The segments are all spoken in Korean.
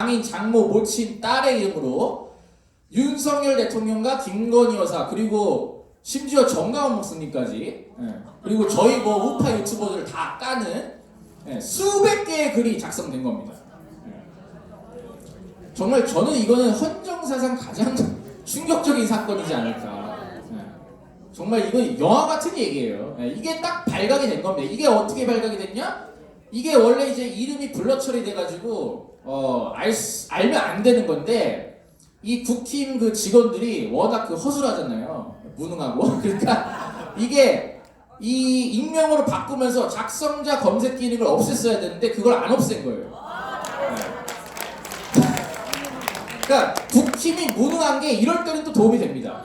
장인, 장모, 모친, 딸의 이름으로 윤석열 대통령과 김건희 여사 그리고 심지어 정가은 목사님까지 그리고 저희 뭐 우파 유튜버들 다 까는 수백 개의 글이 작성된 겁니다. 정말 저는 이거는 헌정사상 가장 충격적인 사건이지 않을까. 정말 이건 영화 같은 얘기예요. 이게 딱 발각이 된 겁니다. 이게 어떻게 발각이 됐냐? 이게 원래 이제 이름이 블러 처리돼가지고 알면 안 되는 건데 이 국힘 그 직원들이 워낙 그 허술하잖아요. 무능하고. 그러니까 이게 이 익명으로 바꾸면서 작성자 검색 기능을 없앴어야 되는데 그걸 안 없앤 거예요. 그러니까 국힘이 무능한 게 이럴 때는 또 도움이 됩니다.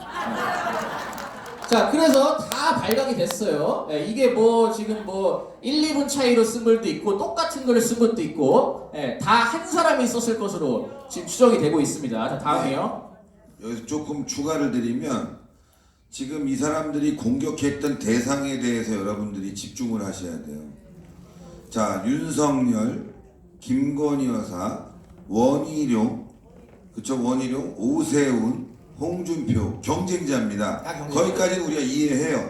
자, 그래서 다 발각이 됐어요. 이게 뭐 지금 뭐 1, 2분 차이로 쓴 글도 있고 똑같은 걸 쓴 것도 있고 다 한 사람이 썼을 것으로 지금 추정이 되고 있습니다. 자, 다음이요. 여기서 조금 추가를 드리면 지금 이 사람들이 공격했던 대상에 대해서 여러분들이 집중을 하셔야 돼요. 자, 윤석열, 김건희 여사, 원희룡, 그쵸? 원희룡, 오세훈, 홍준표 경쟁자입니다. 거기까지는 우리가 이해해요.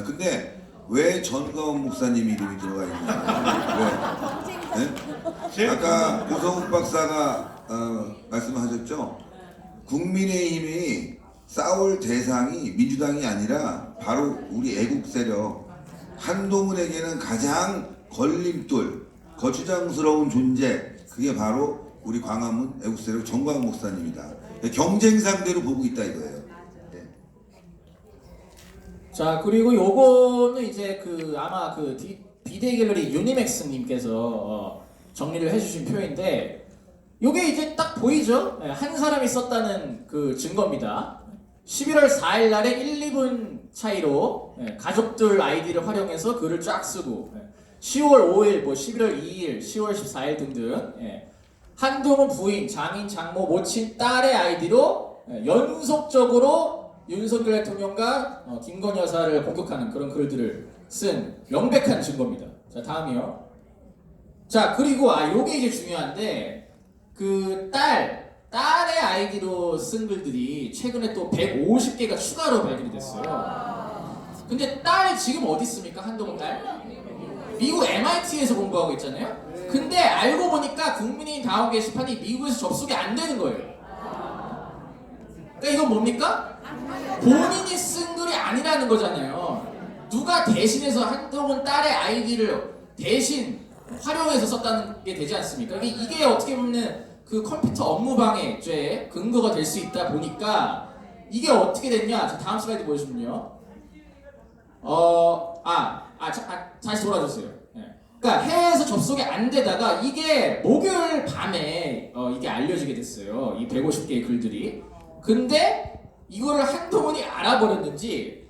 근데 왜 전가원 목사님 이름이 들어가 있냐? 왜? 네? 아까 오성욱 박사가 말씀하셨죠? 국민의힘이 싸울 대상이 민주당이 아니라 바로 우리 애국 세력 한동훈에게는 가장 걸림돌, 거추장스러운 존재, 그게 바로 우리 광화문 애국 세력 정광훈 목사님이다. 경쟁 상대로 보고 있다 이거예요. 네. 자, 그리고 요거는 이제 그 아마 그 비데이 갤러리 유니맥스님께서 정리를 해주신 표인데 요게 이제 딱 보이죠? 한 사람이 썼다는 그 증거입니다. 11월 4일 날에 1, 2분 차이로 가족들 아이디를 활용해서 글을 쫙 쓰고 10월 5일, 뭐 11월 2일, 10월 14일 등등 한동훈 부인, 장인, 장모, 모친, 딸의 아이디로 연속적으로 윤석열 대통령과 김건희 여사를 공격하는 그런 글들을 쓴 명백한 증거입니다. 자, 다음이요. 자, 그리고 요게 이제 중요한데 그 딸의 아이디로 쓴 글들이 최근에 또 150개가 추가로 발견이 됐어요. 근데 딸 지금 어디 있습니까? 한동훈 딸? 미국 MIT에서 공부하고 있잖아요. 근데 알고 보니까 국민의힘 다운 게시판이 미국에서 접속이 안 되는 거예요. 그러니까 이건 뭡니까? 본인이 쓴 글이 아니라는 거잖아요. 누가 대신해서 한동훈 딸의 아이디를 대신 활용해서 썼다는 게 되지 않습니까? 이게 어떻게 보면 그 컴퓨터 업무방해죄의 근거가 될 수 있다 보니까 이게 어떻게 됐냐? 자, 다음 슬라이드 보여주면요. 다시 돌아주세요. 그러니까 해외에서 접속이 안 되다가 이게 목요일 밤에 이게 알려지게 됐어요. 이 150개의 글들이. 근데 이거를 한동훈이 알아버렸는지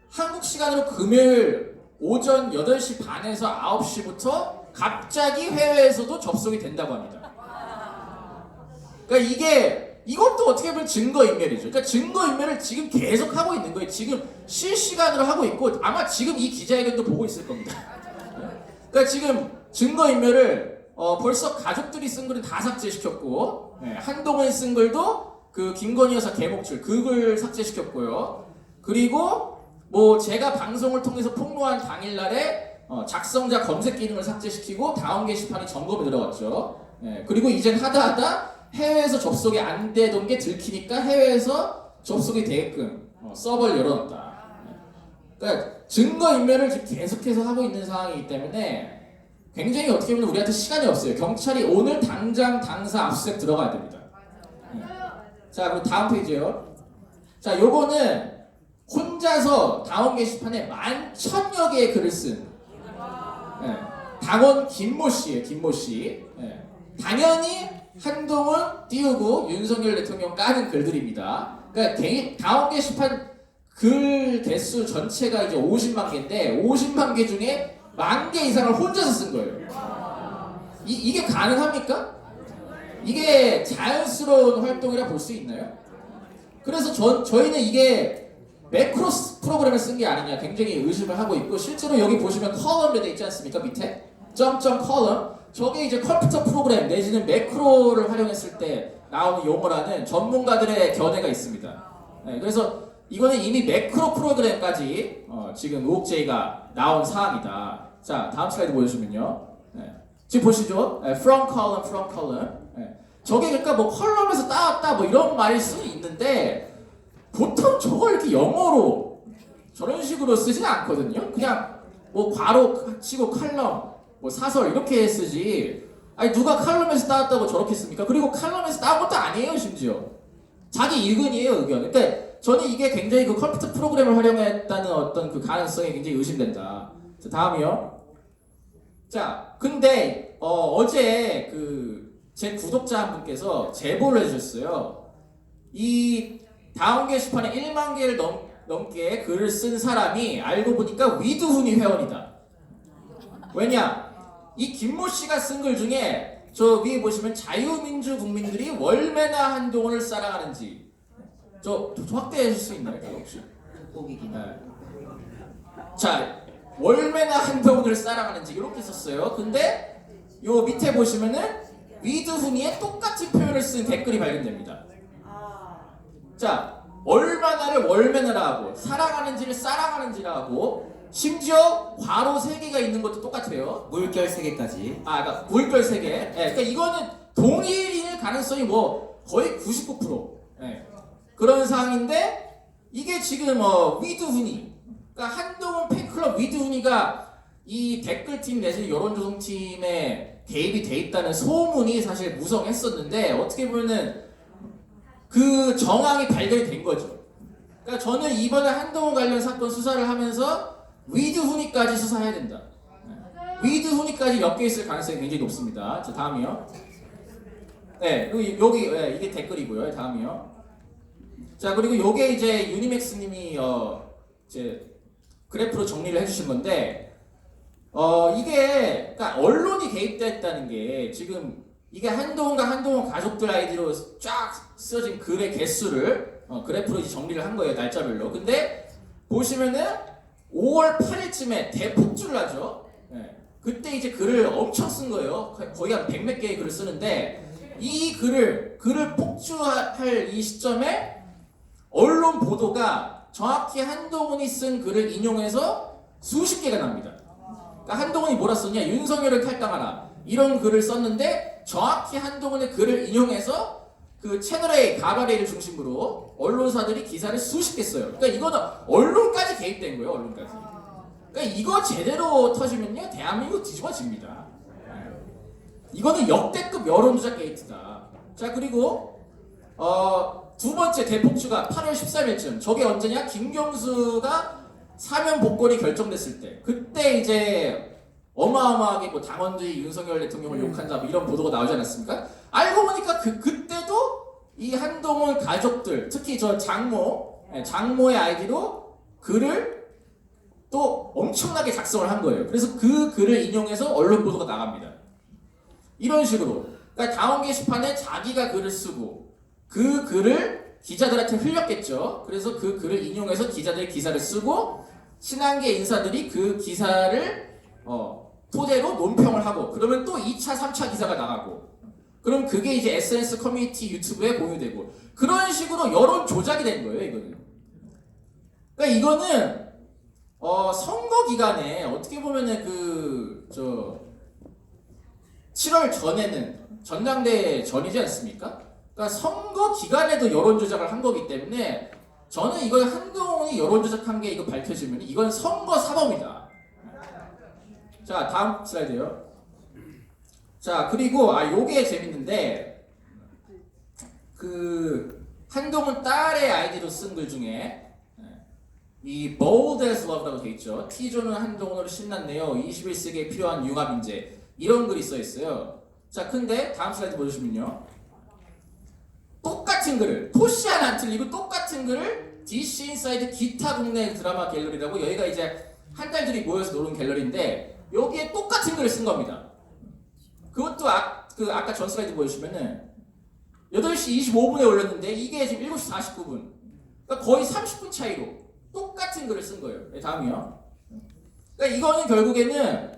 한국 시간으로 금요일 오전 8시 반에서 9시부터 갑자기 해외에서도 접속이 된다고 합니다. 그러니까 이것도 어떻게 보면 증거인멸이죠. 그러니까 증거인멸을 지금 계속 하고 있는 거예요. 지금 실시간으로 하고 있고 아마 지금 이 기자회견도 보고 있을 겁니다. 그러니까 지금 증거인멸을 벌써 가족들이 쓴 글은 다 삭제시켰고 한동훈이 쓴 글도 그 김건희 여사 개목줄 그 글 삭제시켰고요. 그리고 뭐 제가 방송을 통해서 폭로한 당일날에 작성자 검색 기능을 삭제시키고 다운 게시판이 점검에 들어갔죠. 그리고 이젠 하다 해외에서 접속이 안 되던 게 들키니까 해외에서 접속이 되게끔 서버를 열어놨다. 그러니까 증거인멸을 지금 계속해서 하고 있는 상황이기 때문에 굉장히 어떻게 보면 우리한테 시간이 없어요. 경찰이 오늘 당장 당사 압수수색 들어가야 됩니다. 자, 그리고 다음 페이지요. 자, 요거는 혼자서 다운 게시판에 11,000여 개의 글을 쓴 당원 김모 씨예요. 김모 씨. 당연히 한동훈 띄우고 윤석열 대통령 까는 글들입니다. 그러니까 다운 게시판 글 개수 전체가 이제 50만 개인데 50만 개 중에 10,000개 이상을 혼자서 쓴 거예요. 이게 가능합니까? 이게 자연스러운 활동이라 볼 수 있나요? 그래서 저희는 이게 매크로스 프로그램을 쓴 게 아니냐 굉장히 의심을 하고 있고 실제로 여기 보시면 컬럼에 돼 있지 않습니까? 밑에 점점 컬럼 저게 이제 컴퓨터 프로그램 내지는 매크로를 활용했을 때 나오는 용어라는 전문가들의 견해가 있습니다. 네, 그래서 이거는 이미 매크로 프로그램까지 지금 의혹제의가 나온 사항이다. 자, 다음 슬라이드 보여주시면요. 네, 지금 보시죠. 네, from column. 네, 저게 그러니까 뭐 컬럼에서 따왔다 뭐 이런 말일 수는 있는데 보통 저걸 이렇게 영어로 저런 식으로 쓰지는 않거든요. 그냥 뭐 괄호 치고 칼럼, 뭐 사설 이렇게 쓰지. 아니 누가 칼럼에서 따왔다고 저렇게 씁니까? 그리고 칼럼에서 따온 것도 아니에요, 심지어. 자기 의견이에요, 의견. 그러니까 저는 이게 굉장히 그 컴퓨터 프로그램을 활용했다는 어떤 그 가능성이 굉장히 의심된다. 자, 다음이요. 자, 근데 어제 그 제 구독자 한 분께서 제보를 해주셨어요. 이 다운 게시판에 1만 개를 넘게 글을 쓴 사람이 알고 보니까 위드훈이 회원이다. 왜냐? 이 김모 씨가 쓴 글 중에 저 위에 보시면 자유민주 국민들이 월매나 한동훈을 사랑하는지 저 확대해 줄 수 있나요? 혹시? 네. 자, 월매나 한동훈을 사랑하는지 이렇게 썼어요. 근데 요 밑에 보시면은 위드훈이의 똑같은 표현을 쓴 댓글이 발견됩니다. 자, 얼마나를 월매나라 하고 사랑하는지를 사랑하는지라 하고 심지어 괄호 3개가 있는 것도 똑같아요. 물결 3개까지. 그러니까 물결 3개. 예, 그러니까 이거는 동일일 가능성이 뭐 거의 99%. 예, 그런 상황인데 이게 지금 위드훈이, 그러니까 한동훈 팬클럽 위드훈이가 이 댓글팀 내지 여론조성팀에 개입이 돼 있다는 소문이 사실 무성했었는데 어떻게 보면은 그 정황이 발견이 된 거죠. 그러니까 저는 이번에 한동훈 관련 사건 수사를 하면서 위드훈이까지 수사해야 된다. 위드훈이까지 엮여 있을 가능성이 굉장히 높습니다. 자, 다음이요. 네, 그리고 여기 이게 댓글이고요. 다음이요. 자, 그리고 요게 이제 유니맥스님이 이제 그래프로 정리를 해주신 건데 이게 그러니까 언론이 개입됐다는 게 지금 이게 한동훈과 한동훈 가족들 아이디로 쫙 쓰여진 글의 개수를 그래프로 이제 정리를 한 거예요, 날짜별로. 근데 보시면은 5월 8일쯤에 대폭주를 하죠. 네. 그때 이제 글을 엄청 쓴 거예요. 거의 한 100몇 개의 글을 쓰는데 이 글을 폭주할 이 시점에 언론 보도가 정확히 한동훈이 쓴 글을 인용해서 수십 개가 납니다. 그러니까 한동훈이 뭐라 썼냐? 윤석열을 탈당하라. 이런 글을 썼는데 정확히 한동훈의 글을 인용해서 그 채널A, 가발A를 중심으로 언론사들이 기사를 수십 개 써요. 그러니까 이거는 언론까지 개입된 거예요, 언론까지. 그러니까 이거 제대로 터지면요, 대한민국 뒤집어집니다. 이거는 역대급 여론조작 게이트다. 자, 그리고 두 번째 대폭주가 8월 13일쯤. 저게 언제냐? 김경수가 사면 복권이 결정됐을 때. 그때 이제 어마어마하게 뭐 당원들이 윤석열 대통령을 욕한다 뭐 이런 보도가 나오지 않았습니까? 알고 보니까 그때도 이 한동훈 가족들, 특히 저 장모의 아이디로 글을 또 엄청나게 작성을 한 거예요. 그래서 그 글을 인용해서 언론 보도가 나갑니다. 이런 식으로. 그러니까 다운 게시판에 자기가 글을 쓰고 그 글을 기자들한테 흘렸겠죠. 그래서 그 글을 인용해서 기자들이 기사를 쓰고 친한계 인사들이 그 기사를 토대로 논평을 하고 그러면 또 2차, 3차 기사가 나가고 그럼 그게 이제 SNS 커뮤니티 유튜브에 공유되고 그런 식으로 여론 조작이 된 거예요, 이거는. 그러니까 이거는 선거 기간에 어떻게 보면은 7월 전에는 전당대회 전이지 않습니까? 그러니까 선거 기간에도 여론 조작을 한 거기 때문에 저는 이걸 한동훈이 여론 조작한 게 이거 밝혀지면 이건 선거 사범이다. 자, 다음 슬라이드요. 자, 그리고 요게 재밌는데 그 한동훈 딸의 아이디로 쓴 글 중에 이 bold as love라고 돼 있죠. T조는 한동훈으로 신났네요. 21세기에 필요한 융합 인재. 이런 글이 써 있어요. 자, 근데 다음 슬라이드 보여주시면요. 똑같은 글을 토시 하나 안 틀리고 똑같은 글을 DC 인사이드 기타 국내 드라마 갤러리라고 여기가 이제 한 달들이 모여서 노는 갤러리인데 여기에 똑같은 글을 쓴 겁니다. 그것도 아까 전 슬라이드 보여주시면은 8시 25분에 올렸는데 이게 지금 7시 49분. 그러니까 거의 30분 차이로 똑같은 글을 쓴 거예요. 네, 다음이요. 그러니까 이거는 결국에는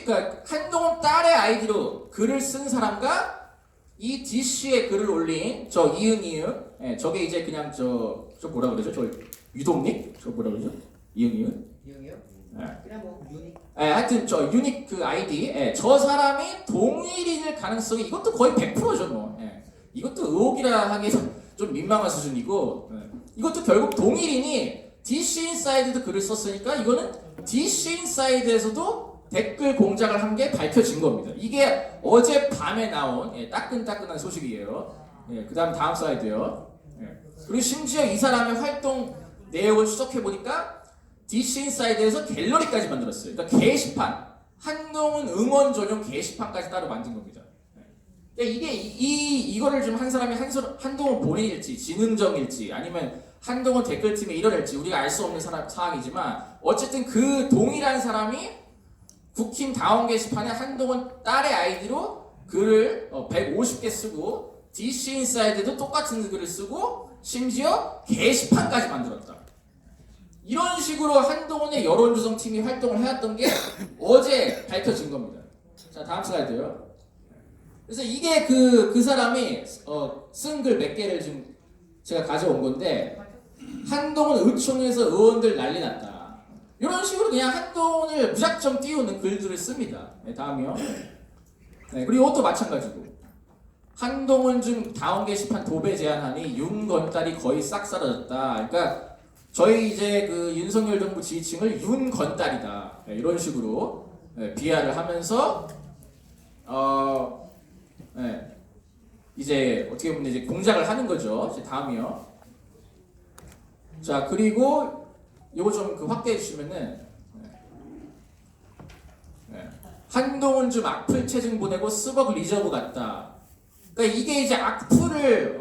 그러니까 한동훈 딸의 아이디로 글을 쓴 사람과 이 DC에 글을 올린 저 이응이응, 예, 저게 이제 그냥 저 뭐라 그러죠? 저 유독닉? 저 뭐라 그러죠? 이응이응? 이형이요? 예. 그냥 뭐 유닉. 예, 하여튼 저 유닉 그 아이디, 예, 저 사람이 동일인일 가능성이 이것도 거의 100%죠 뭐. 예. 이것도 의혹이라 하기에는 좀 민망한 수준이고, 예. 이것도 결국 동일인이 DC 인사이드도 글을 썼으니까 이거는 DC 인사이드에서도 댓글 공작을 한 게 밝혀진 겁니다. 이게 어제 밤에 나온 따끈따끈한 소식이에요. 그다음 다음 슬라이드요. 그리고 심지어 이 사람의 활동 내역을 추적해 보니까 DC 인사이드에서 갤러리까지 만들었어요. 그러니까 게시판, 한동훈 응원 전용 게시판까지 따로 만든 겁니다. 그러니까 이게 이거를 좀 한 사람이 한동훈 본인일지 진흥정일지 아니면 한동훈 댓글팀의 일원일지 우리가 알 수 없는 상황이지만 어쨌든 그 동일한 사람이 국힘 다원 게시판에 한동훈 딸의 아이디로 글을 150개 쓰고 DC 인사이드도 똑같은 글을 쓰고 심지어 게시판까지 만들었다. 이런 식으로 한동훈의 여론조성팀이 활동을 해왔던 게 어제 밝혀진 겁니다. 자, 다음 슬라이드요. 그래서 이게 그 사람이 쓴 글 몇 개를 지금 제가 가져온 건데, 한동훈 의총에서 의원들 난리 났다. 이런 식으로 그냥 한동훈을 무작정 띄우는 글들을 씁니다. 네, 다음이요. 네, 그리고 이것도 마찬가지고. 한동훈 중 다원 게시판 도배 제한하니 윤건딸이 거의 싹 사라졌다. 그러니까 저희 이제 그 윤석열 정부 지지층을 윤건딸이다. 네, 이런 식으로 비하를 하면서 이제 어떻게 보면 이제 공작을 하는 거죠. 이제 다음이요. 자, 그리고 요거 좀 그 확대해 주시면은 한동훈 좀 악플 체증 보내고 스벅 리저브 같다. 그러니까 이게 이제 악플을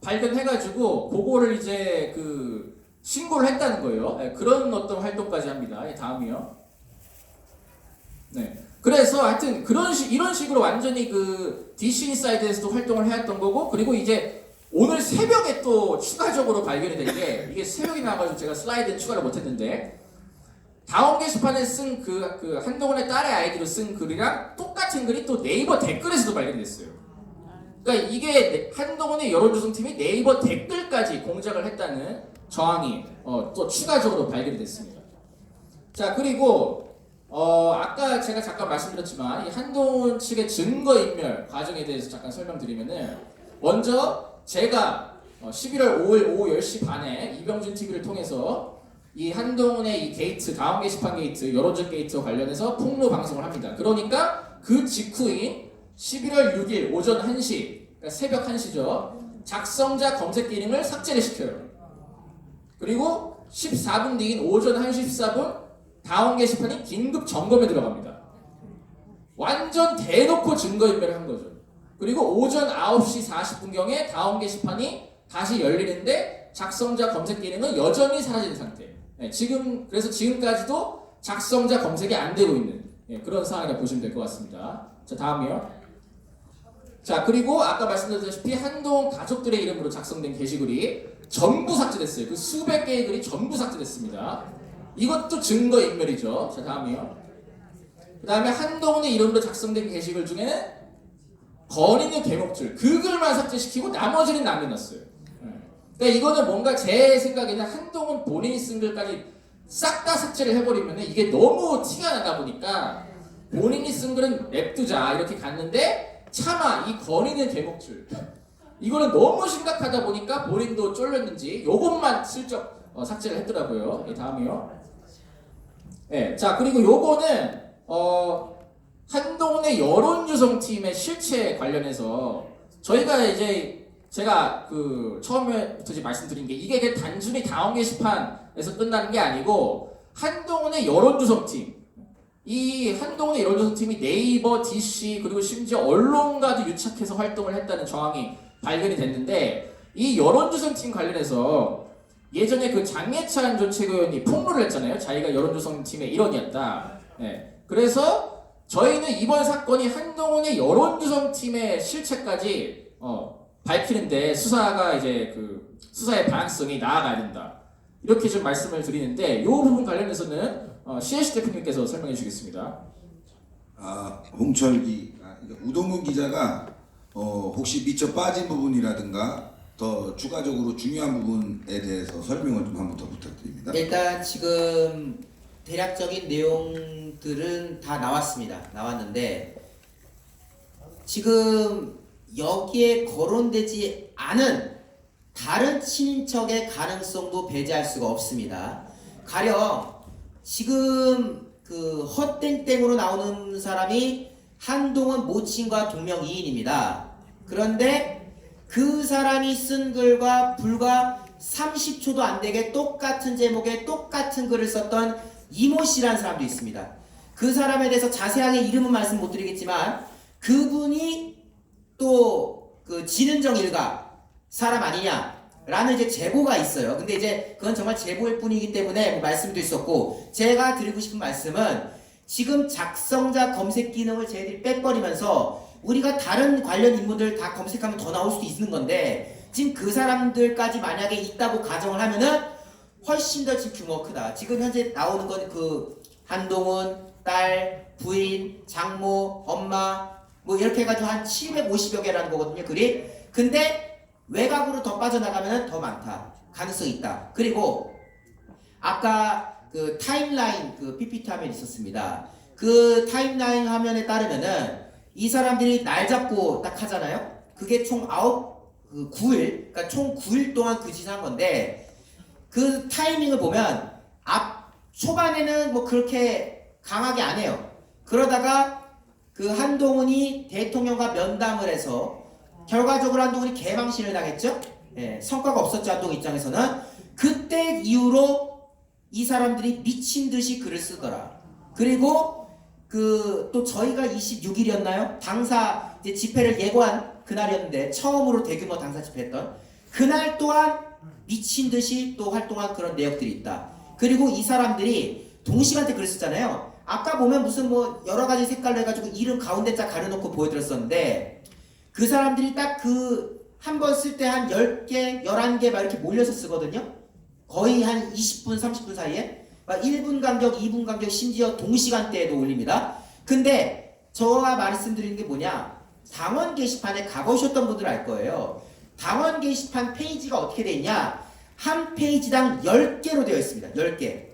발견해가지고 그거를 이제 그 신고를 했다는 거예요. 그런 어떤 활동까지 합니다. 다음이요. 네. 그래서 하여튼 이런 식으로 완전히 그 DC 인사이드에서도 활동을 해왔던 거고, 그리고 이제 오늘 새벽에 또 추가적으로 발견이 된 게, 이게 새벽이 나와가지고 제가 슬라이드는 추가를 못했는데, 다원 게시판에 쓴 그 한동훈의 딸의 아이디로 쓴 글이랑 똑같은 글이 또 네이버 댓글에서도 발견이 됐어요. 그러니까 이게 한동훈의 여론조성팀이 네이버 댓글까지 공작을 했다는 정황이 또 추가적으로 발견이 됐습니다. 자, 그리고 아까 제가 잠깐 말씀드렸지만 이 한동훈 측의 증거인멸 과정에 대해서 잠깐 설명드리면은, 먼저 제가 11월 5일 오후 10시 반에 이병준 TV를 통해서 이 한동훈의 이 게이트, 다원 게시판 게이트, 여론전 게이트와 관련해서 폭로 방송을 합니다. 그러니까 그 직후인 11월 6일 오전 1시, 그러니까 새벽 1시죠. 작성자 검색 기능을 삭제를 시켜요. 그리고 14분 뒤인 오전 1시 14분 다원 게시판이 긴급 점검에 들어갑니다. 완전 대놓고 증거인멸을 한 거죠. 그리고 오전 9시 40분경에 다원 게시판이 다시 열리는데 작성자 검색 기능은 여전히 사라진 상태. 그래서 지금까지도 작성자 검색이 안 되고 있는 그런 상황이라고 보시면 될 것 같습니다. 자, 다음이요. 자, 그리고 아까 말씀드렸다시피 한동훈 가족들의 이름으로 작성된 게시글이 전부 삭제됐어요. 그 수백 개의 글이 전부 삭제됐습니다. 이것도 증거인멸이죠. 자, 다음이요. 그 다음에 한동훈의 이름으로 작성된 게시글 중에는 건의는 대목줄 그 글만 삭제시키고 나머지는 남겨놨어요. 그러니까 이거는 뭔가 제 생각에는 한동훈 본인이 쓴 글까지 싹 다 삭제를 해버리면 이게 너무 티가 나다 보니까 본인이 쓴 글은 냅두자 이렇게 갔는데, 차마 이 건의는 대목줄 이거는 너무 심각하다 보니까 본인도 쫄렸는지 요것만 슬쩍 삭제를 했더라고요. 다음이요. 자, 그리고 요거는 한동훈의 여론조성팀의 실체 관련해서 저희가 이제 제가 그 처음에부터 말씀드린 게, 이게 그냥 단순히 다원 게시판에서 끝나는 게 아니고 한동훈의 여론조성팀, 이 한동훈의 여론조성팀이 네이버, DC 그리고 심지어 언론과도 유착해서 활동을 했다는 정황이 발견이 됐는데, 이 여론조성팀 관련해서 예전에 그 장예찬 전 최고위원이 폭로를 했잖아요. 자기가 여론조성팀의 일원이었다. 그래서 저희는 이번 사건이 한동훈의 여론조성팀의 실체까지 밝히는데 수사가 이제 그 수사의 방향성이 나아가야 된다. 이렇게 좀 말씀을 드리는데, 이 부분 관련해서는 CLC 대표님께서 설명해 주시겠습니다. 그러니까 우동근 기자가 혹시 미처 빠진 부분이라든가 더 추가적으로 중요한 부분에 대해서 설명을 좀 한번 더 부탁드립니다. 일단 지금 대략적인 내용들은 다 나왔는데 지금 여기에 거론되지 않은 다른 친인척의 가능성도 배제할 수가 없습니다. 가령 지금 그 헛땡땡으로 나오는 사람이 한동훈 모친과 동명이인입니다. 그런데 그 사람이 쓴 글과 불과 30초도 안 되게 똑같은 제목의 똑같은 글을 썼던 이모 씨라는 사람도 있습니다. 그 사람에 대해서 자세하게 이름은 말씀 못 드리겠지만 그분이 또 그 진은정 일가 사람 아니냐라는 이제 제보가 있어요. 근데 이제 그건 정말 제보일 뿐이기 때문에 뭐 말씀도 있었고, 제가 드리고 싶은 말씀은 지금 작성자 검색 기능을 저희들이 빼버리면서 우리가 다른 관련 인물들 다 검색하면 더 나올 수도 있는 건데, 지금 그 사람들까지 만약에 있다고 가정을 하면은 훨씬 더 지금 규모가 크다. 지금 현재 나오는 건 그 한동훈, 딸, 부인, 장모, 엄마 뭐 이렇게 해가지고 한 750여 개라는 거거든요, 글이. 근데 외곽으로 더 빠져나가면 더 많다. 가능성이 있다. 그리고 아까 그 타임라인 그 PPT 화면 있었습니다. 그 타임라인 화면에 따르면은 이 사람들이 날 잡고 딱 하잖아요. 그게 총 9일, 그러니까 총 9일 동안 그 짓을 한 건데, 그 타이밍을 보면 초반에는 뭐 그렇게 강하게 안 해요. 그러다가 그 한동훈이 대통령과 면담을 해서 결과적으로 한동훈이 개망신을 당했죠. 예, 성과가 없었죠, 한동훈 입장에서는. 그때 이후로 이 사람들이 미친 듯이 글을 쓰더라. 그리고 그 또 저희가 26일이었나요? 당사 이제 집회를 예고한 그날이었는데, 처음으로 대규모 당사 집회했던 그날 또한 미친 듯이 또 활동한 그런 내역들이 있다. 그리고 이 사람들이 동시간대 글을 썼잖아요. 아까 보면 무슨 뭐 여러 가지 색깔로 해가지고 이름 가운데 짝 가려놓고 보여드렸었는데, 그 사람들이 딱 그 한 번 쓸 때 한 10개, 11개 막 이렇게 몰려서 쓰거든요. 거의 한 20분, 30분 사이에. 막 1분 간격, 2분 간격, 심지어 동시간대에도 올립니다. 근데 저가 말씀드리는 게 뭐냐, 당원 게시판에 가보셨던 분들 알 거예요. 당원 게시판 페이지가 어떻게 돼 있냐, 한 페이지당 10개로 되어 있습니다. 10개.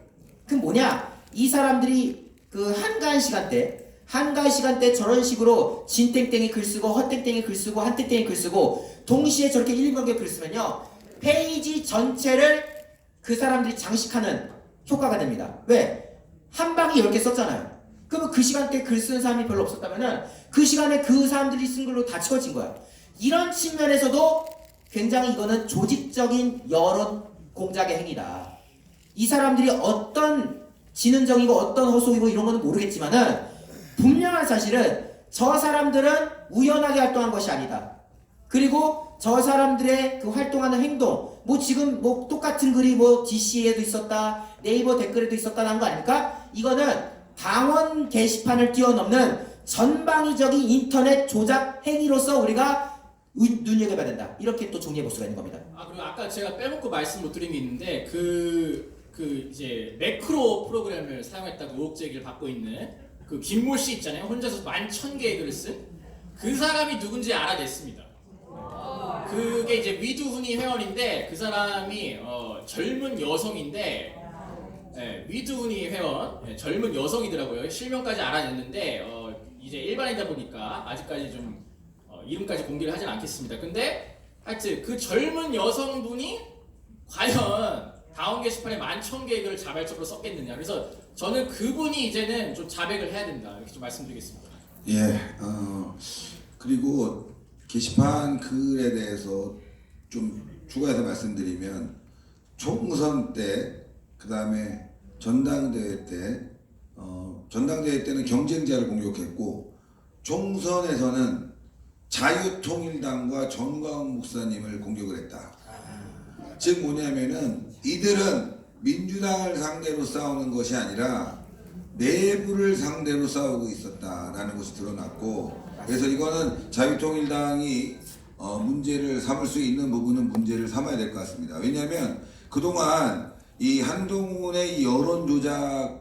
그럼 뭐냐, 이 사람들이 그 한가한 시간대 저런 식으로 진땡땡이 글 쓰고 헛땡땡이 글 쓰고 한땡땡이 글 쓰고 동시에 저렇게 1분 간격 글 쓰면요, 페이지 전체를 그 사람들이 장식하는 효과가 됩니다. 왜? 한 방에 10개 썼잖아요. 그러면 그 시간대에 글 쓰는 사람이 별로 없었다면은 그 시간에 그 사람들이 쓴 글로 다 채워진 거야. 이런 측면에서도 굉장히 이거는 조직적인 여론 공작의 행위다. 이 사람들이 어떤 진은정이고 어떤 허속이고 이런 거는 모르겠지만은 분명한 사실은 저 사람들은 우연하게 활동한 것이 아니다. 그리고 저 사람들의 그 활동하는 행동, 뭐 지금 뭐 똑같은 글이 뭐 DC에도 있었다, 네이버 댓글에도 있었다는 거 아닙니까? 이거는 당원 게시판을 뛰어넘는 전방위적인 인터넷 조작 행위로서 우리가 눈여겨봐야 된다. 이렇게 또 정리해 볼 수가 있는 겁니다. 그리고 아까 제가 빼먹고 말씀 못 드린 게 있는데, 그 이제 매크로 프로그램을 사용했다고 의혹 제기를 받고 있는 그 김모 씨 있잖아요. 혼자서 11,000개의 글을 쓴 그 사람이 누군지 알아냈습니다. 그게 이제 위두훈이 회원인데, 그 사람이 젊은 여성인데, 위두훈이 회원, 젊은 여성이더라고요. 실명까지 알아냈는데 이제 일반이다 보니까 아직까지 좀 이름까지 공개를 하진 않겠습니다. 근데 하여튼 그 젊은 여성분이 과연 다운 게시판에 11,000개의 글을 자발적으로 썼겠느냐. 그래서 저는 그분이 이제는 좀 자백을 해야 된다, 이렇게 좀 말씀드리겠습니다. 예, 그리고 게시판 글에 대해서 좀 추가해서 말씀드리면, 총선 때, 그 다음에 전당대회 때, 전당대회 때는 경쟁자를 공격했고, 총선에서는 자유통일당과 전광훈 목사님을 공격을 했다. 즉 뭐냐면은 이들은 민주당을 상대로 싸우는 것이 아니라 내부를 상대로 싸우고 있었다라는 것이 드러났고, 그래서 이거는 자유통일당이 문제를 삼을 수 있는 부분은 문제를 삼아야 될 것 같습니다. 왜냐하면 그동안 이 한동훈의 이 여론 조작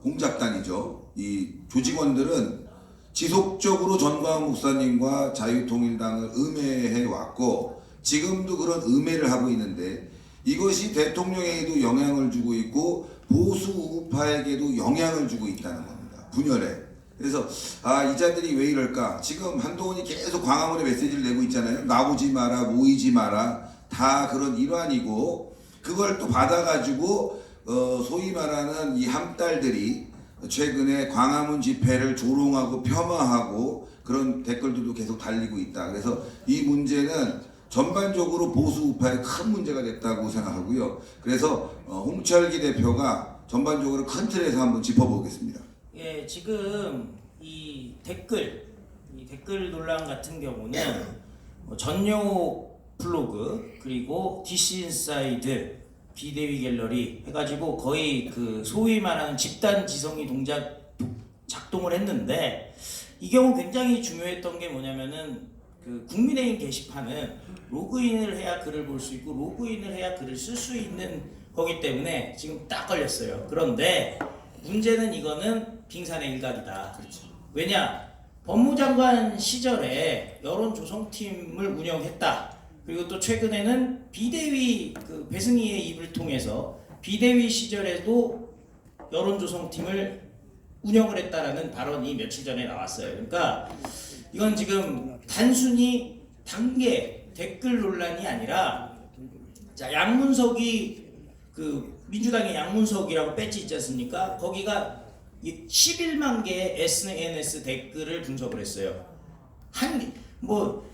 공작단이죠. 이 조직원들은 지속적으로 전광훈 목사님과 자유통일당을 음해해 왔고 지금도 그런 음해를 하고 있는데 이것이 대통령에게도 영향을 주고 있고 보수 우파에게도 영향을 주고 있다는 겁니다. 분열에. 그래서 이 자들이 왜 이럴까? 지금 한동훈이 계속 광화문에 메시지를 내고 있잖아요. 나오지 마라, 모이지 마라. 다 그런 일환이고 그걸 또 받아가지고 소위 말하는 이 함딸들이 최근에 광화문 집회를 조롱하고 폄하하고 그런 댓글들도 계속 달리고 있다. 그래서 이 문제는 전반적으로 보수 우파에 큰 문제가 됐다고 생각하고요. 그래서 홍철기 대표가 전반적으로 큰 틀에서 한번 짚어보겠습니다. 예, 지금 이 댓글 논란 같은 경우는 전용 블로그 그리고 DC 인사이드 비대위 갤러리 해가지고 거의 그 소위 말하는 집단 지성이 작동을 했는데 이 경우 굉장히 중요했던 게 뭐냐면은 그 국민의힘 게시판은 로그인을 해야 글을 볼 수 있고 로그인을 해야 글을 쓸 수 있는 거기 때문에 지금 딱 걸렸어요. 그런데 문제는 이거는 빙산의 일각이다. 그렇죠. 왜냐? 법무장관 시절에 여론조성팀을 운영했다. 그리고 또 최근에는 비대위 그 배승희의 입을 통해서 비대위 시절에도 여론조성팀을 운영을 했다라는 발언이 며칠 전에 나왔어요. 그러니까 이건 지금 단순히 단계 댓글 논란이 아니라 자 양문석이 그 민주당의 양문석이라고 배지 있지 않습니까? 거기가 11만 개의 SNS 댓글을 분석을 했어요. 뭐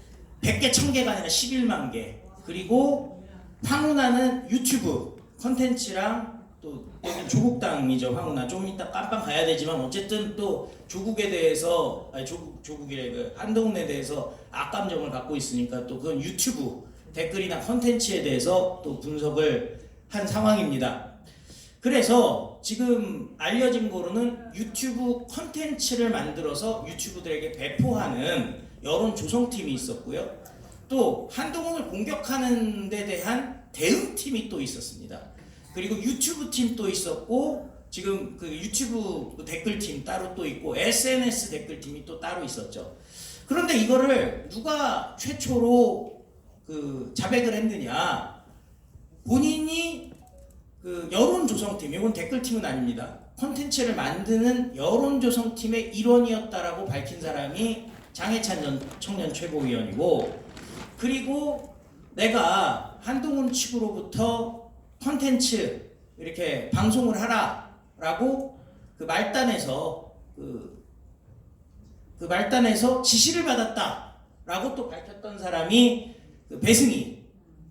100개, 1000개가 아니라 11만 개. 그리고 황운하는 유튜브 컨텐츠랑 또 여기 조국당이죠. 황운하 좀 이따 깜빡 가야 되지만 어쨌든 또 조국에 대해서 조국이래 그 한동훈에 대해서 악감정을 갖고 있으니까 또 그건 유튜브 댓글이나 컨텐츠에 대해서 또 분석을 한 상황입니다. 그래서 지금 알려진 거로는 유튜브 컨텐츠를 만들어서 유튜브들에게 배포하는 여론 조성팀이 있었고요. 또 한동훈을 공격하는 데 대한 대응팀이 또 있었습니다. 그리고 유튜브 팀도 있었고 지금 그 유튜브 댓글팀 따로 또 있고 SNS 댓글팀이 또 따로 있었죠. 그런데 이거를 누가 최초로 그 자백을 했느냐? 본인이 그 여론조성팀, 이건 댓글팀은 아닙니다. 콘텐츠를 만드는 여론조성팀의 일원이었다라고 밝힌 사람이 장해찬 청년 최고위원이고, 그리고 내가 한동훈 측으로부터 콘텐츠 이렇게 방송을 하라라고 그 말단에서 그 말단에서 지시를 받았다라고 또 밝혔던 사람이 그 배승희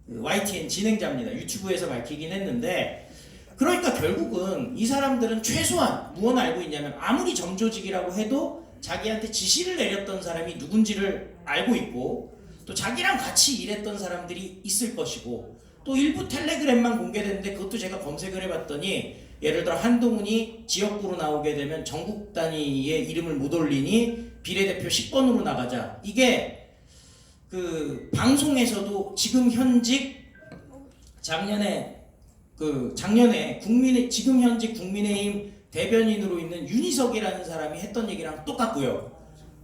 그 YTN 진행자입니다. 유튜브에서 밝히긴 했는데, 그러니까 결국은 이 사람들은 최소한 무엇 알고 있냐면 아무리 정조직이라고 해도 자기한테 지시를 내렸던 사람이 누군지를 알고 있고 또 자기랑 같이 일했던 사람들이 있을 것이고, 또 일부 텔레그램만 공개됐는데 그것도 제가 검색을 해봤더니 예를 들어 한동훈이 지역구로 나오게 되면 전국 단위의 이름을 못 올리니 비례대표 10번으로 나가자, 이게 그 방송에서도 지금 현직 작년에 지금 현직 국민의힘 대변인으로 있는 윤희석이라는 사람이 했던 얘기랑 똑같고요.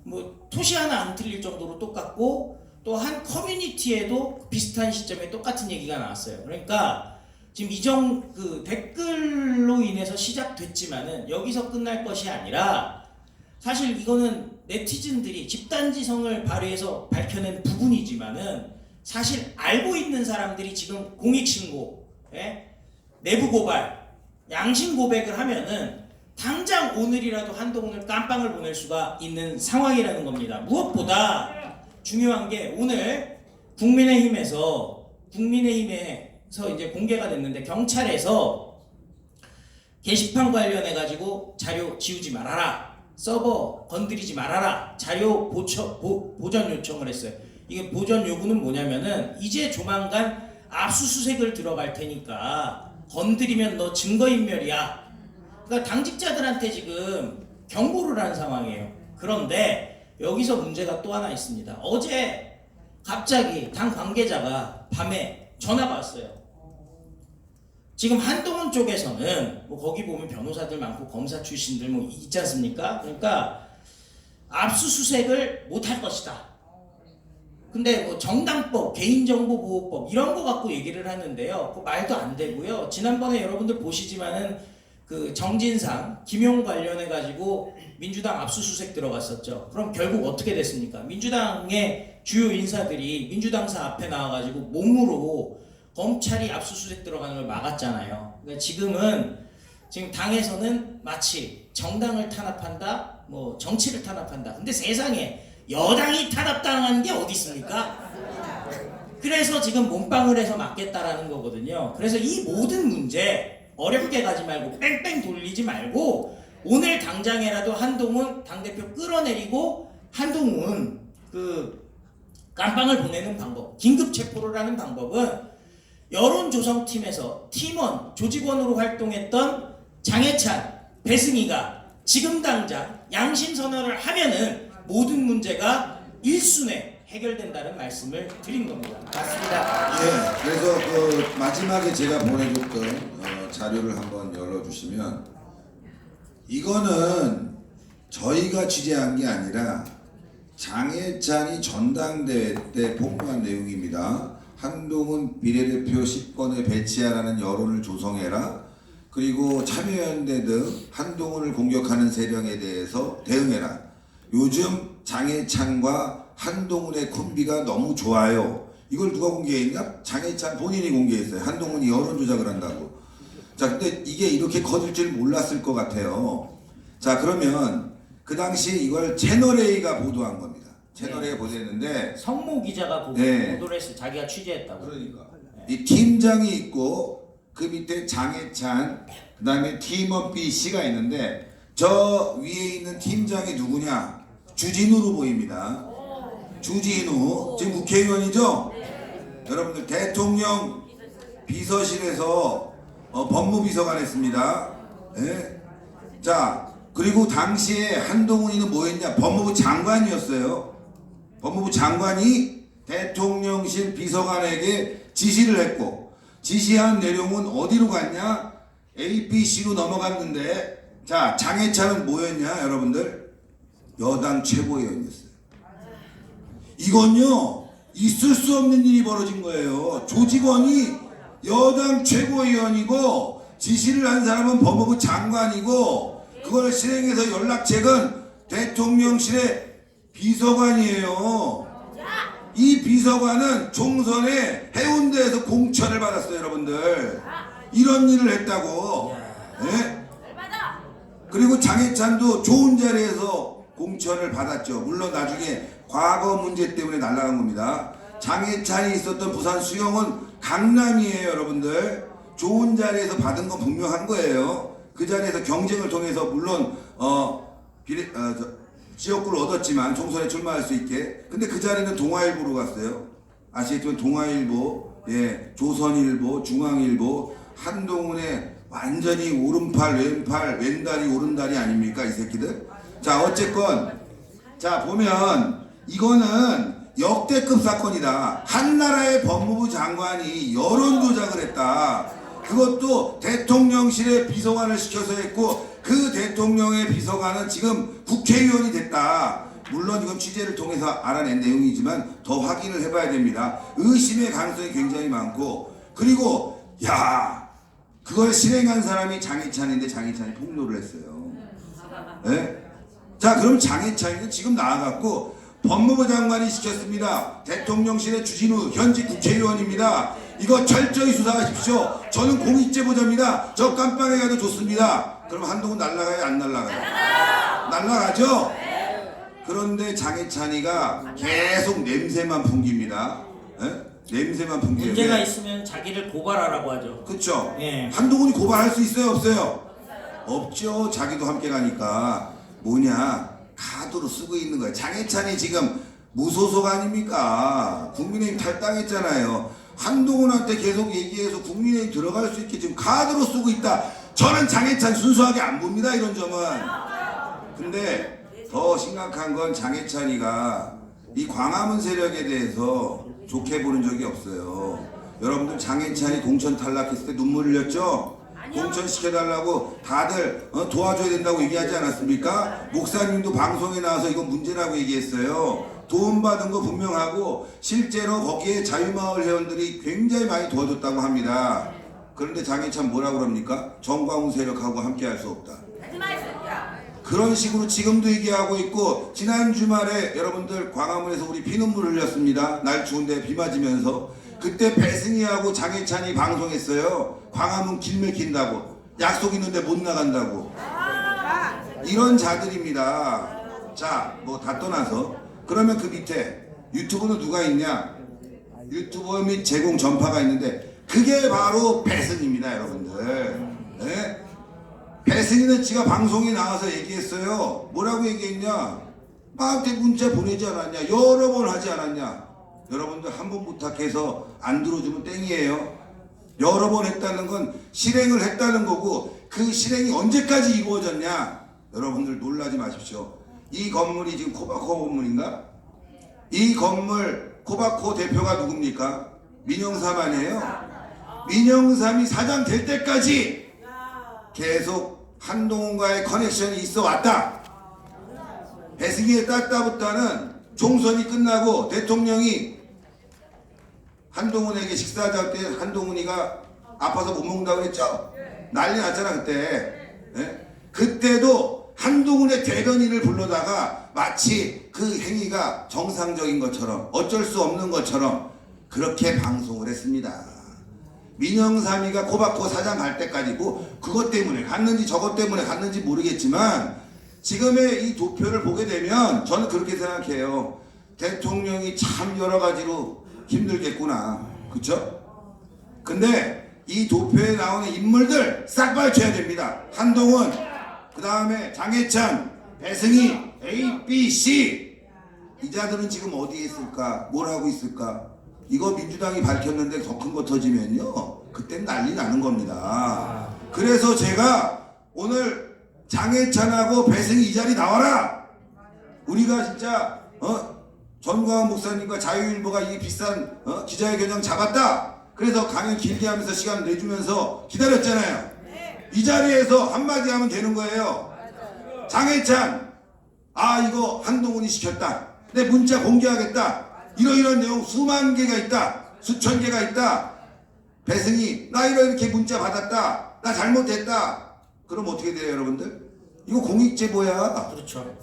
뭐 토시 하나 안 틀릴 정도로 똑같고, 또 한 커뮤니티에도 비슷한 시점에 똑같은 얘기가 나왔어요. 그러니까 지금 그 댓글로 인해서 시작됐지만은 여기서 끝날 것이 아니라, 사실 이거는 네티즌들이 집단지성을 발휘해서 밝혀낸 부분이지만은 사실 알고 있는 사람들이 지금 공익신고, 내부 고발, 양심 고백을 하면은 당장 오늘이라도 한동훈을 깜빵을 보낼 수가 있는 상황이라는 겁니다. 무엇보다 중요한 게 오늘 국민의힘에서 이제 공개가 됐는데, 경찰에서 게시판 관련해 가지고 자료 지우지 말아라, 서버 건드리지 말아라, 자료 보전 요청을 했어요. 이게 보전 요구는 뭐냐면은 이제 조만간 압수수색을 들어갈 테니까 건드리면 너 증거인멸이야. 그러니까 당직자들한테 지금 경고를 한 상황이에요. 그런데 여기서 문제가 또 하나 있습니다. 어제 갑자기 당 관계자가 밤에 전화가 왔어요. 지금 한동훈 쪽에서는 뭐 거기 보면 변호사들 많고 검사 출신들 뭐 있지 않습니까? 그러니까 압수수색을 못 할 것이다. 근데 뭐 정당법, 개인정보보호법 이런 거 갖고 얘기를 하는데요. 그 말도 안 되고요. 지난번에 여러분들 보시지만은 그 정진상, 김용 관련해 가지고 민주당 압수수색 들어갔었죠. 그럼 결국 어떻게 됐습니까? 민주당의 주요 인사들이 민주당사 앞에 나와가지고 몸으로 검찰이 압수수색 들어가는 걸 막았잖아요. 그러니까 지금 당에서는 마치 정당을 탄압한다, 뭐 정치를 탄압한다. 근데 세상에 여당이 탄압당하는 게 어디 있습니까? 그래서 지금 몸빵을 해서 막겠다라는 거거든요. 그래서 이 모든 문제 어렵게 가지 말고 뺑뺑 돌리지 말고 오늘 당장에라도 한동훈 당대표 끌어내리고 한동훈 그 깜빵을 보내는 방법, 긴급 체포를 하는 방법은 여론조성팀에서 팀원, 조직원으로 활동했던 장해찬, 배승희가 지금 당장 양심선언을 하면은 모든 문제가 일순에 해결된다는 말씀을 드린 겁니다. 맞습니다. 예, 그래서 그 마지막에 제가 보내줬던 자료를 한번 열어주시면 이거는 저희가 취재한 게 아니라 장해찬이 전당대회 때 보고한 내용입니다. 한동훈 비례대표 10번에 배치하라는 여론을 조성해라. 그리고 참여연대 등 한동훈을 공격하는 세력에 대해서 대응해라. 요즘 장해찬과 한동훈의 콤비가 너무 좋아요. 이걸 누가 공개했냐? 장해찬 본인이 공개했어요. 한동훈이 여론 조작을 한다고. 자, 근데 이게 이렇게 커질 줄 몰랐을 것 같아요. 자, 그러면 그 당시에 이걸 채널A가 보도한 겁니다. 채널A가 보도했는데 성모 기자가 네. 보도를 했어요. 자기가 취재했다고. 그러니까 이 팀장이 있고 그 밑에 장해찬, 그 다음에 팀원 B 씨가 있는데 저 위에 있는 팀장이 누구냐? 주진우로 보입니다. 주진우 지금 국회의원이죠? 여러분들 대통령 비서실에서 법무비서관 했습니다. 예? 자, 그리고 당시에 한동훈이는 뭐였냐? 법무부 장관이었어요. 법무부 장관이 대통령실 비서관에게 지시를 했고 지시한 내용은 어디로 갔냐? APC로 넘어갔는데 자, 장해찬은 뭐였냐 여러분들? 여당 최고위원이었어요. 이건요 있을 수 없는 일이 벌어진 거예요. 조직원이 여당 최고위원이고 지시를 한 사람은 법무부 장관이고 그걸 실행해서 연락책은 대통령실의 비서관이에요. 이 비서관은 총선에 해운대에서 공천을 받았어요, 여러분들. 이런 일을 했다고. 네? 그리고 장해찬도 좋은 자리에서 공천을 받았죠. 물론 나중에 과거 문제 때문에 날아간 겁니다. 장해찬이 있었던 부산 수영은 강남이에요, 여러분들. 좋은 자리에서 받은 건 분명한 거예요. 그 자리에서 경쟁을 통해서 물론 지역구를 얻었지만 총선에 출마할 수 있게. 근데 그 자리는 동아일보로 갔어요. 아시겠지만 동아일보, 예, 조선일보, 중앙일보, 한동훈의 완전히 오른팔, 왼팔, 왼다리, 오른다리 아닙니까 이 새끼들? 자, 어쨌건 자 보면 이거는 역대급 사건이다. 한나라의 법무부 장관이 여론 조작을 했다. 그것도 대통령실에 비서관을 시켜서 했고 그 대통령의 비서관은 지금 국회의원이 됐다. 물론 이건 취재를 통해서 알아낸 내용이지만 더 확인을 해봐야 됩니다. 의심의 가능성이 굉장히 많고 그리고 야 그걸 실행한 사람이 장해찬인데 장해찬이 폭로를 했어요. 네? 자 그럼 장해찬이는 지금 나와갖고 법무부 장관이 시켰습니다. 대통령실의 주진우 현직 국회의원입니다. 이거 철저히 수사하십시오. 저는 공익제보자입니다. 저 깜빵에 가도 좋습니다. 그럼 한동훈 날라가요? 안 날라가요? 날라가죠? 그런데 장해찬이가 계속 냄새만 풍깁니다. 예? 냄새만 풍겨요. 문제가 있으면 자기를 고발하라고 하죠. 그쵸? 예. 한동훈이 고발할 수 있어요? 없어요? 없죠. 자기도 함께 가니까. 뭐냐? 카드로 쓰고 있는 거예요. 장해찬이 지금 무소속 아닙니까? 국민의힘 탈당했잖아요. 한동훈한테 계속 얘기해서 국민의힘 들어갈 수 있게 지금 카드로 쓰고 있다. 저는 장해찬 순수하게 안 봅니다. 이런 점은. 근데 더 심각한 건 장해찬이가 이 광화문 세력에 대해서 좋게 보는 적이 없어요. 여러분들 장해찬이 공천 탈락했을 때 눈물 흘렸죠? 공천 시켜달라고 다들 도와줘야 된다고 얘기하지 않았습니까? 목사님도 방송에 나와서 이건 문제라고 얘기했어요. 도움 받은 거 분명하고 실제로 거기에 자유마을 회원들이 굉장히 많이 도와줬다고 합니다. 그런데 장해찬 뭐라고 그럽니까? 정광훈 세력하고 함께 할 수 없다. 그런 식으로 지금도 얘기하고 있고, 지난 주말에 여러분들 광화문에서 우리 피눈물 흘렸습니다. 날 추운데 비 맞으면서. 그때 배승희하고 장해찬이 방송했어요. 광화문 길 막힌다고, 약속 있는데 못 나간다고. 이런 자들입니다. 자, 뭐 다 떠나서 그러면 그 밑에 유튜브는 누가 있냐? 유튜버 및 제공 전파가 있는데 그게 바로 배승희입니다, 여러분들. 네? 배승희는 지가 방송에 나와서 얘기했어요. 뭐라고 얘기했냐? 나한테 문자 보내지 않았냐? 여러 번 하지 않았냐? 여러분들 한 번 부탁해서 안 들어주면 땡이에요. 여러 번 했다는 건 실행을 했다는 거고, 그 실행이 언제까지 이루어졌냐? 여러분들 놀라지 마십시오. 이 건물이 지금 코바코 건물인가? 이 건물 코바코 대표가 누굽니까? 민영삼 아니에요? 민영삼이 사장 될 때까지 계속 한동훈과의 커넥션이 있어 왔다. 배승희의 따따붙다는 총선이 끝나고 대통령이 한동훈에게 식사할 때 한동훈이가 아파서 못 먹는다고 했죠? 난리 났잖아 그때. 네? 그때도 한동훈의 대변인을 불러다가 마치 그 행위가 정상적인 것처럼, 어쩔 수 없는 것처럼 그렇게 방송을 했습니다. 민영삼이가 코바코 사장 갈 때까지 뭐 그것 때문에 갔는지 저것 때문에 갔는지 모르겠지만, 지금의 이 도표를 보게 되면 저는 그렇게 생각해요. 대통령이 참 여러 가지로 힘들겠구나. 그쵸? 근데 이 도표에 나오는 인물들 싹 밝혀야 됩니다. 한동훈, 그 다음에 장해찬, 배승희, A, B, C. 이 자들은 지금 어디에 있을까? 뭘 하고 있을까? 이거 민주당이 밝혔는데 더 큰 거 터지면요, 그땐 난리 나는 겁니다. 그래서 제가 오늘 장해찬하고 배승희 이 자리 나와라. 우리가 진짜 전광훈 목사님과 자유일보가 이 비싼 기자회견장 잡았다. 그래서 강연 길게 하면서 시간 내주면서 기다렸잖아요. 이 자리에서 한마디 하면 되는 거예요. 장해찬, 아 이거 한동훈이 시켰다. 내 문자 공개하겠다. 이런 내용 수만 개가 있다. 수천 개가 있다. 배승희, 나 이렇게 문자 받았다. 나 잘못했다. 그럼 어떻게 돼요, 여러분들? 이거 공익제보야. 그렇죠.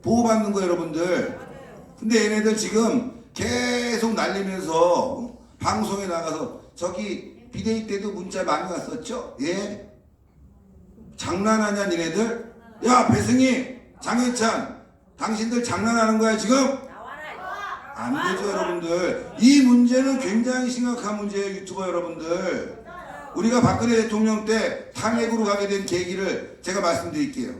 보호받는 거, 여러분들. 근데 얘네들 지금 계속 날리면서 방송에 나가서, 저기 비대위 때도 문자 많이 왔었죠? 예? 장난하냐 니네들? 야 배승희, 장해찬, 당신들 장난하는 거야 지금? 안 되죠 여러분들. 이 문제는 굉장히 심각한 문제예요. 유튜버 여러분들, 우리가 박근혜 대통령 때 탄핵으로 가게 된 계기를 제가 말씀드릴게요.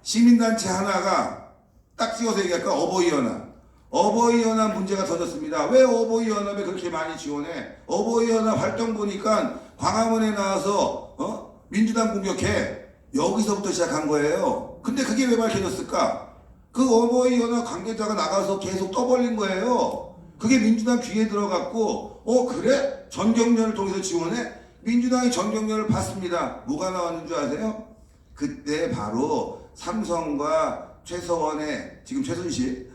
시민단체 하나가 딱 찍어서 얘기할까? 어버이연합. 어버이연합 문제가 터졌습니다. 왜 어버이연합에 그렇게 많이 지원해? 어버이연합 활동 보니까 광화문에 나와서 민주당 공격해. 여기서부터 시작한 거예요. 근데 그게 왜 밝혀졌을까? 그 어버이연합 관계자가 나가서 계속 떠벌린 거예요. 그게 민주당 귀에 들어갔고, 그래? 전경련을 통해서 지원해? 민주당이 전경련을 받습니다. 뭐가 나왔는 줄 아세요? 그때 바로 삼성과 최서원의, 지금 최순실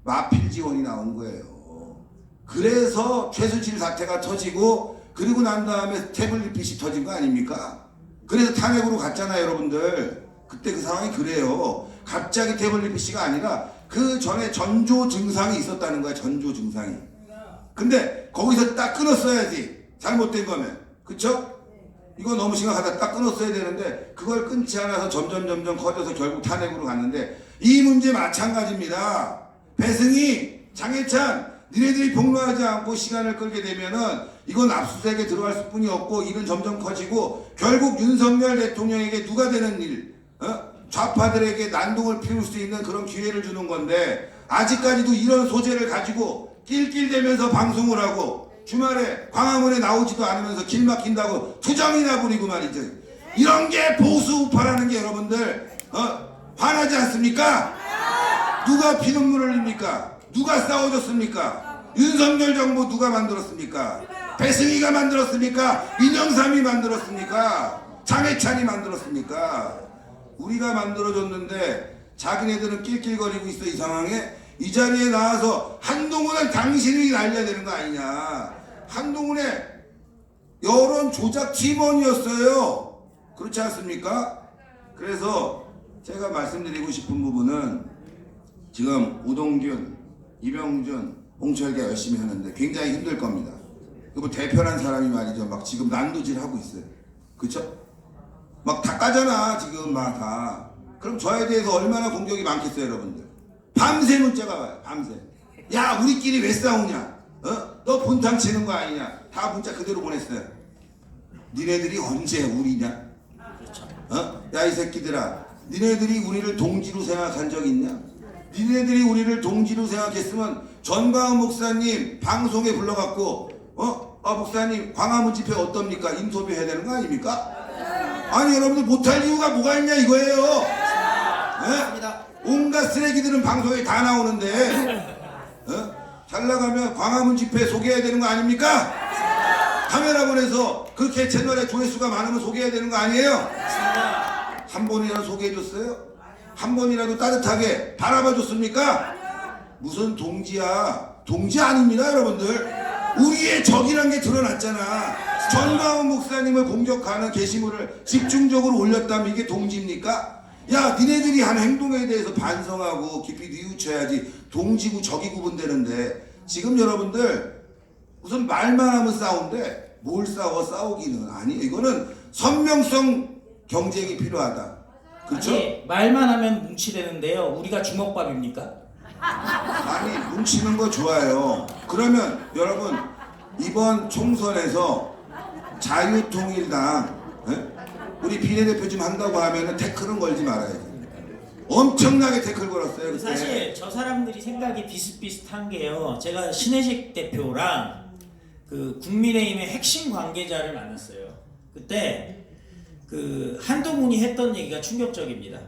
마필 지원이 나온 거예요. 그래서 최순실 사태가 터지고, 그리고 난 다음에 태블릿 PC 터진 거 아닙니까? 그래서 탄핵으로 갔잖아요 여러분들. 그때 그 상황이 그래요. 갑자기 태블릿 PC가 아니라 그 전에 전조 증상이 있었다는 거야. 전조 증상이. 근데 거기서 딱 끊었어야지, 잘못된 거면. 그쵸? 이거 너무 심각하다. 딱 끊었어야 되는데 그걸 끊지 않아서 점점 커져서 결국 탄핵으로 갔는데, 이 문제 마찬가지입니다. 배승희, 장해찬, 니네들이 폭로하지 않고 시간을 끌게 되면은 이건 압수수색에 들어갈 뿐이 없고, 일은 점점 커지고 결국 윤석열 대통령에게 누가 되는 일, 좌파들에게 난동을 피울 수 있는 그런 기회를 주는 건데, 아직까지도 이런 소재를 가지고 낄낄대면서 방송을 하고 주말에 광화문에 나오지도 않으면서 길 막힌다고 투정이나 부리고 말이죠. 이런 게 보수 우파라는 게 여러분들 화나지 않습니까? 누가 피눈물을 흘립니까? 누가 싸워줬습니까? 윤석열 정부 누가 만들었습니까? 배승희가 만들었습니까? 민영삼이 만들었습니까? 장해찬이 만들었습니까? 우리가 만들어줬는데 자기네들은 낄낄거리고 있어. 이 상황에 이 자리에 나와서 한동훈은 당신이 날려야 되는 거 아니냐. 한동훈의 여론 조작 팀원이었어요. 그렇지 않습니까? 그래서 제가 말씀드리고 싶은 부분은 지금 우동균, 이병준, 홍철기가 열심히 하는데 굉장히 힘들 겁니다. 뭐 대표란 사람이 말이죠. 막 지금 난도질 하고 있어요. 그쵸? 막 다 까잖아 지금 막 다. 그럼 저에 대해서 얼마나 공격이 많겠어요 여러분들. 밤새 문자가 와요. 밤새. 야 우리끼리 왜 싸우냐. 너 분탕 치는 거 아니냐. 다 문자 그대로 보냈어요. 니네들이 언제 우리냐. 야 이 새끼들아, 니네들이 우리를 동지로 생각한 적 있냐? 니네들이 우리를 동지로 생각했으면 전광훈 목사님 방송에 불러갖고 목사님 광화문 집회 어떻습니까? 인터뷰 해야 되는 거 아닙니까? 아니 여러분들 못할 이유가 뭐가 있냐 이거예요. 온갖 쓰레기들은 방송에 다 나오는데 잘 나가면 광화문 집회 소개해야 되는 거 아닙니까? 카메라본에서 그렇게 채널에 조회수가 많으면 소개해야 되는 거 아니에요? 한 번이라도 소개해줬어요? 한 번이라도 따뜻하게 바라봐줬습니까? 무슨 동지야. 동지 아닙니다 여러분들. 우리의 적이란 게 드러났잖아. 전광훈 목사님을 공격하는 게시물을 집중적으로 올렸다면 이게 동지입니까? 야 니네들이 한 행동에 대해서 반성하고 깊이 뉘우쳐야지 동지고 적이 구분되는데 지금 여러분들 무슨 말만 하면 싸운데 뭘 싸우기는 아니. 이거는 선명성 경쟁이 필요하다. 그렇죠? 아니, 말만 하면 뭉치되는데요. 우리가 주먹밥입니까? 아니 뭉치는 거 좋아요. 그러면 여러분 이번 총선에서 자유통일당 우리 비례대표 좀 한다고 하면은 태클은 걸지 말아야지. 엄청나게 태클 걸었어요 그때. 사실 저 사람들이 생각이 비슷비슷한 게요. 제가 신혜식 대표랑 그 국민의힘의 핵심 관계자를 만났어요. 그때 그 한동훈이 했던 얘기가 충격적입니다.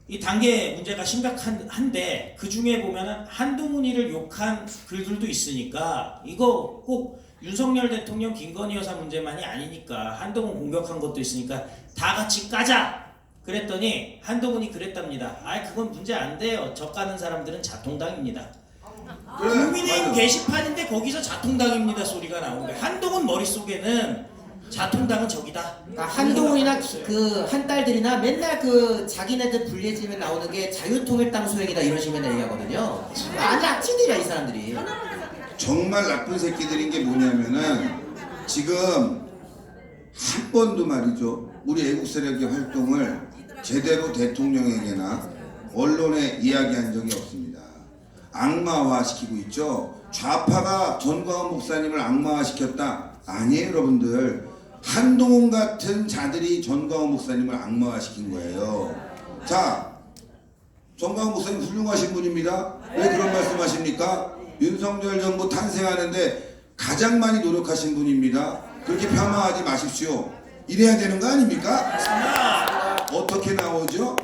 이 단계 문제가 심각한데 그 중에 보면은 한동훈이를 욕한 글들도 있으니까 이거 꼭 윤석열 대통령 김건희 여사 문제만이 아니니까 한동훈 공격한 것도 있으니까 다 같이 까자 그랬더니 한동훈이 그랬답니다. 그건 문제 안 돼요. 저 까는 사람들은 자통당입니다. 그래, 국민의힘 맞아. 게시판인데 거기서 자통당입니다 소리가 나오는 거예요. 한동훈 머릿속에는 자통당은 적이다. 그러니까 한동훈이나 그 한딸들이나 맨날 그 자기네들 불리해지면 나오는 게 자유통일당 소행이다 이런 식으로 맨날 얘기하거든요. 아니 악질들이야 이 사람들이. 정말 나쁜 새끼들인 게 뭐냐면은 지금 한 번도 말이죠 우리 애국 세력의 활동을 제대로 대통령에게나 언론에 이야기한 적이 없습니다. 악마화 시키고 있죠. 좌파가 전광훈 목사님을 악마화 시켰다. 아니에요 여러분들. 한동훈 같은 자들이 전광훈 목사님을 악마화 시킨 거예요. 자, 전광훈 목사님 훌륭하신 분입니다. 왜 그런 말씀하십니까? 윤석열 정부 탄생하는데 가장 많이 노력하신 분입니다. 그렇게 폄하하지 마십시오. 이래야 되는 거 아닙니까? 어떻게 나오죠?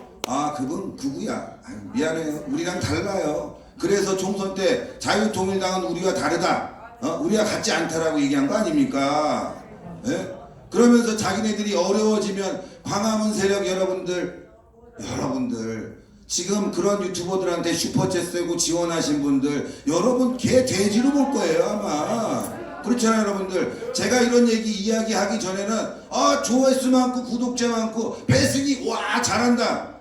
그분 극우야. 미안해요. 우리랑 달라요. 그래서 총선 때 자유통일당은 우리와 다르다. 우리와 같지 않다라고 얘기한 거 아닙니까? 예? 그러면서 자기네들이 어려워지면 광화문 세력 여러분들 지금 그런 유튜버들한테 슈퍼챗 쓰고 지원하신 분들 여러분 개 돼지로 볼 거예요 아마. 그렇잖아요 여러분들. 제가 이런 얘기 이야기하기 전에는 조회수 많고 구독자 많고 배승이 와 잘한다.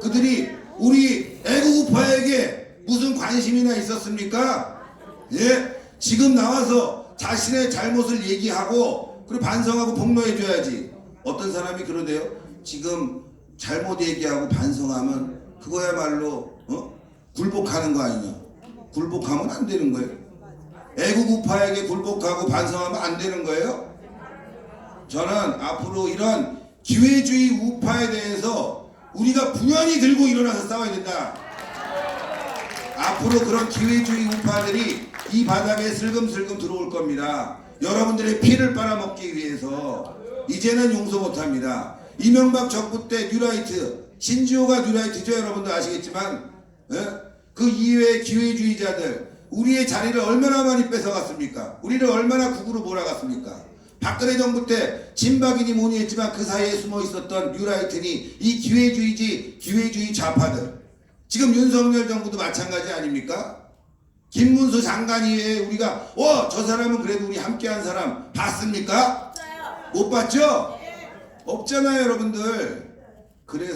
그들이 우리 애국우파에게 무슨 관심이나 있었습니까? 예? 지금 나와서 자신의 잘못을 얘기하고 그리고 반성하고 폭로해줘야지. 어떤 사람이 그러대요. 지금 잘못 얘기하고 반성하면 그거야말로 굴복하는 거 아니냐. 굴복하면 안 되는 거예요. 애국우파에게 굴복하고 반성하면 안 되는 거예요. 저는 앞으로 이런 기회주의 우파에 대해서 우리가 분연히 들고 일어나서 싸워야 된다. 앞으로 그런 기회주의 우파들이 이 바닥에 슬금슬금 들어올 겁니다. 여러분들의 피를 빨아먹기 위해서. 이제는 용서 못합니다. 이명박 정부 때 뉴라이트, 신지호가 뉴라이트죠. 여러분들 아시겠지만 그 이외의 기회주의자들 우리의 자리를 얼마나 많이 뺏어갔습니까? 우리를 얼마나 국으로 몰아갔습니까? 박근혜 정부 때 진박이니 뭐니 했지만 그 사이에 숨어 있었던 뉴라이트니 이 기회주의 좌파들, 지금 윤석열 정부도 마찬가지 아닙니까? 김문수 장관이 왜 우리가 저 사람은 그래도 우리 함께한 사람 봤습니까? 못 봤죠? 없잖아요, 여러분들. 그래서